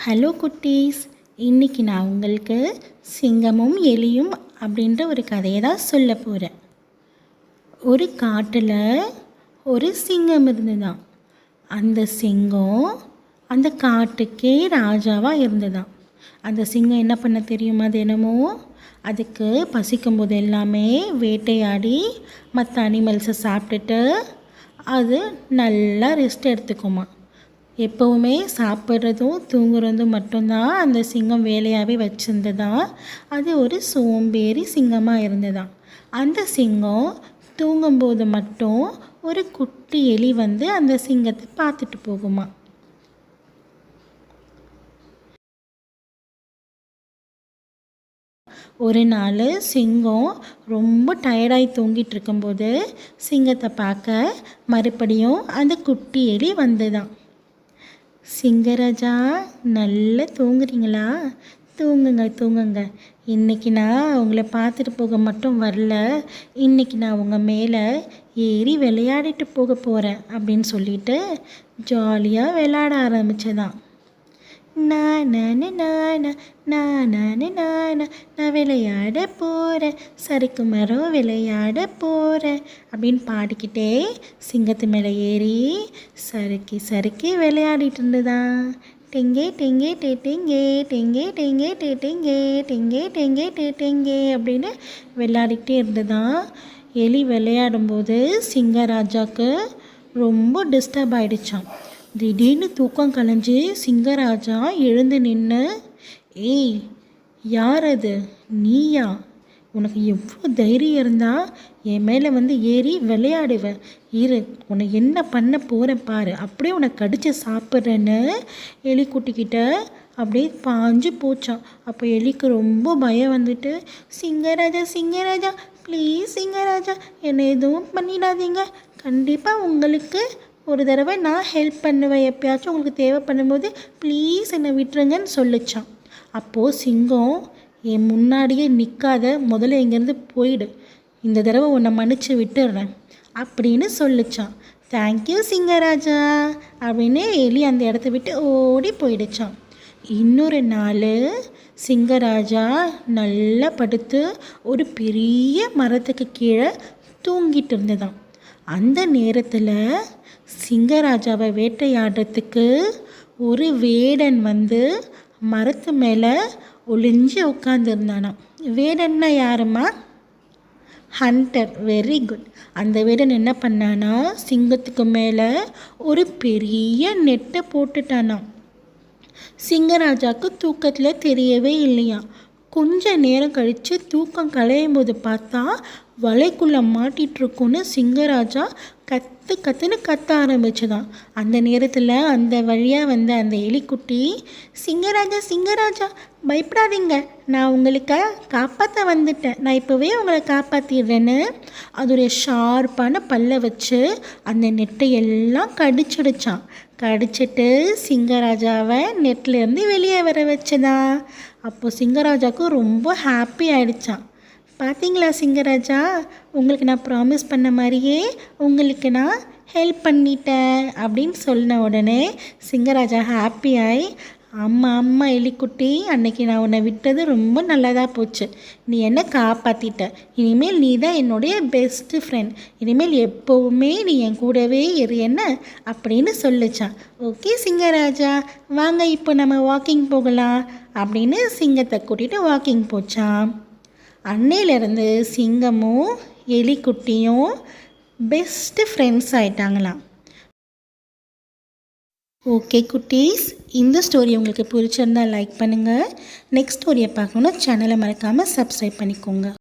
Hello குட்டீஸ், இன்றைக்கி நான் உங்களுக்கு சிங்கமும் எலியும் அப்படின்ற ஒரு கதையை தான் சொல்ல போகிறேன். ஒரு காட்டில் ஒரு சிங்கம் இருந்துதான். அந்த சிங்கம் அந்த காட்டுக்கே ராஜாவாக இருந்துதான். அந்த சிங்கம் என்ன பண்ண தெரியுமா? தினமும் அதுக்கு பசிக்கும் போது எல்லாமே வேட்டையாடி மற்ற அனிமல்ஸை சாப்பிட்டுட்டு அது நல்லா ரெஸ்ட் எடுத்துக்குமா. எப்போவுமே சாப்பிட்றதும் தூங்குறதும் மட்டும்தான் அந்த சிங்கம் வேலையாகவே வச்சுருந்ததான். அது ஒரு சோம்பேறி சிங்கமாக இருந்ததான். அந்த சிங்கம் தூங்கும்போது மட்டும் ஒரு குட்டி எலி வந்து அந்த சிங்கத்தை பார்த்துட்டு போகுமா. ஒரு நாள் சிங்கம் ரொம்ப டயர்டாகி தூங்கிட்டு இருக்கும்போது சிங்கத்தை பார்க்க மறுபடியும் அந்த குட்டி எலி வந்துதான். சிங்கராஜா, நல்லா தூங்குறீங்களா? தூங்குங்க தூங்குங்க. இன்றைக்கி நான் உங்களை பார்த்துட்டு போக மட்டும் வரல, இன்றைக்கி நான் உங்கள் மேலே ஏறி விளையாடிட்டு போக போகிறேன் அப்படின்னு சொல்லிட்டு ஜாலியாக விளையாட ஆரம்பித்ததான். நான் விளையாட போகிறேன், சறுக்கு மரம் விளையாட போகிறேன் அப்படின்னு பாடிக்கிட்டே சிங்கத்து மேலே ஏறி சறுக்கி சறுக்கி விளையாடிட்டு இருந்ததான். டெங்கே டெங்கே டே டெங்கே டெங்கே டெங்கே டே டெங்கே டெங்கே டெங்கே டே டெங்கே அப்படின்னு விளையாடிக்கிட்டே இருந்ததான். எலி விளையாடும்போது சிங்கராஜாவுக்கு ரொம்ப டிஸ்டர்ப் ஆகிடுச்சான். திடீர்னு தூக்கம் கலைஞ்சி சிங்கராஜா எழுந்து நின்று, ஏய், யார் அது? நீயா? உனக்கு எவ்வளோ தைரியம் இருந்தால் என் மேலே வந்து ஏறி விளையாடுவேன். இரு, உன்னை என்ன பண்ண போகிறேன் பாரு, அப்படியே உன்னை கடிச்சு சாப்பிட்றேன்னு எலிக்குட்டிக்கிட்ட அப்படியே பாஞ்சு போச்சான். அப்போ எலிக்கு ரொம்ப பயம் வந்துட்டு, சிங்கராஜா சிங்கராஜா ப்ளீஸ் சிங்கராஜா, என்னை எதுவும் பண்ணிடாதீங்க, கண்டிப்பாக உங்களுக்கு ஒரு தடவை நான் ஹெல்ப் பண்ணுவேன், எப்பயாச்சும் உங்களுக்கு தேவைப்படும் போது ப்ளீஸ் என்னை விட்டுருங்கன்னு சொல்லிச்சான். அப்போது சிங்கம், என் முன்னாடியே நிற்காத, முதல்ல இங்கேருந்து போயிடு, இந்த தடவை உன்னை மன்னிச்சு விட்டுடுறேன் அப்படின்னு சொல்லிச்சான். தேங்க்யூ சிங்கராஜா அப்படின்னு எலி அந்த இடத்த விட்டு ஓடி போயிடுச்சான். இன்னொரு நாள் சிங்கராஜா நல்லா படுத்து ஒரு பெரிய மரத்துக்கு கீழே தூங்கிட்டு இருந்ததான். அந்த நேரத்தில் சிங்கராஜாவை வேட்டையாடுறதுக்கு ஒரு வேடன் வந்து மரத்து மேலே ஒளிஞ்சு உட்காந்துருந்தானாம். வேடன்னா யாருமா? ஹண்டர். Very good. அந்த வேடன் என்ன பண்ணானா, சிங்கத்துக்கு மேலே ஒரு பெரிய நெட்டை போட்டுட்டானாம். சிங்கராஜாவுக்கு தூக்கத்தில் தெரியவே இல்லையா. கொஞ்ச நேரம் கழித்து தூக்கம் களையும் போது பார்த்தா வலைக்குள்ளே மாட்டிகிட்ருக்குன்னு சிங்கராஜா கத்துன்னு கத்த ஆரம்பிச்சுதான். அந்த நேரத்தில் அந்த வழியாக வந்த அந்த எலிக்குட்டி, சிங்கராஜா சிங்கராஜா பயப்படாதீங்க, நான் உங்களுக்கு காப்பாற்ற வந்துட்டேன், நான் இப்போவே உங்களை காப்பாற்றிடுறேன்னு அதோடைய ஷார்ப்பான பல்லை வச்சு அந்த நெட்டையெல்லாம் கடிச்சிடுச்சான். கடிச்சிட்டு சிங்கராஜாவை நெட்லேருந்து வெளியே வர வச்சதான். அப்போது சிங்கராஜாவுக்கு ரொம்ப ஹாப்பி ஆகிடுச்சான். பார்த்தீங்களா சிங்கராஜா, உங்களுக்கு நான் ப்ராமிஸ் பண்ண மாதிரியே உங்களுக்கு நான் ஹெல்ப் பண்ணிட்டேன் அப்படின்னு சொன்ன உடனே சிங்கராஜா ஹாப்பியாகி, அம்மா எலிக்குட்டி, அன்னைக்கு நான் உன்னை விட்டது ரொம்ப நல்லதாக போச்சு, நீ என்னை காப்பாற்றிட்ட, இனிமேல் நீ தான் என்னுடைய பெஸ்ட்டு ஃப்ரெண்ட், இனிமேல் எப்போவுமே நீ என் கூடவே இரு என்ன அப்படின்னு சொல்லிச்சான். ஓகே சிங்கராஜா, வாங்க இப்போ நம்ம வாக்கிங் போகலாம் அப்படின்னு சிங்கத்தை கூட்டிகிட்டு வாக்கிங் போச்சான். அன்னையிலேருந்து சிங்கமும் எலிக்குட்டியும் பெஸ்ட்டு ஃப்ரெண்ட்ஸ் ஆகிட்டாங்களாம். ஓகே குட்டீஸ், இந்த ஸ்டோரி உங்களுக்கு பிடிச்சிருந்தால் லைக் பண்ணுங்கள். நெக்ஸ்ட் ஸ்டோரியை பார்க்கணுன்னா சேனலை மறக்காமல் சப்ஸ்கிரைப் பண்ணிக்கோங்க.